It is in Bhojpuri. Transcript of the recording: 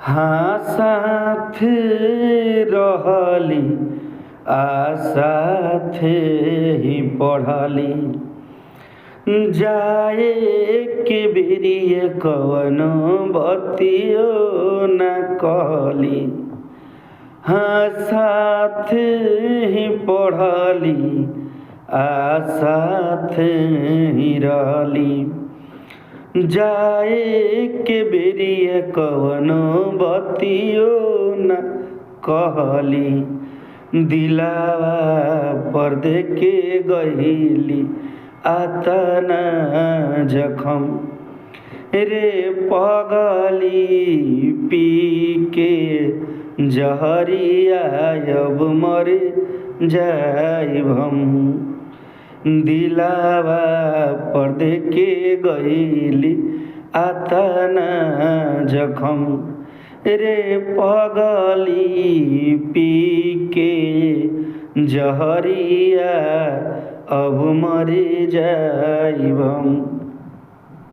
हाँ साथ रहली आ साथे ही पढ़ली। जाए के बेरिए कवनो बतियो न कहली। हाँ साथ ही पढ़ली आ साथ ही रहली। जाए के बेरिए कवनो बतियो न कहली। दिलावा पर देके गईली आतना जखम। रे पगली पी के जहरिया अब मर जाइब हम। दिलावा पर देके गईली आतना जखम। रे पगली पी के जहरिया अब मर जाइब हम।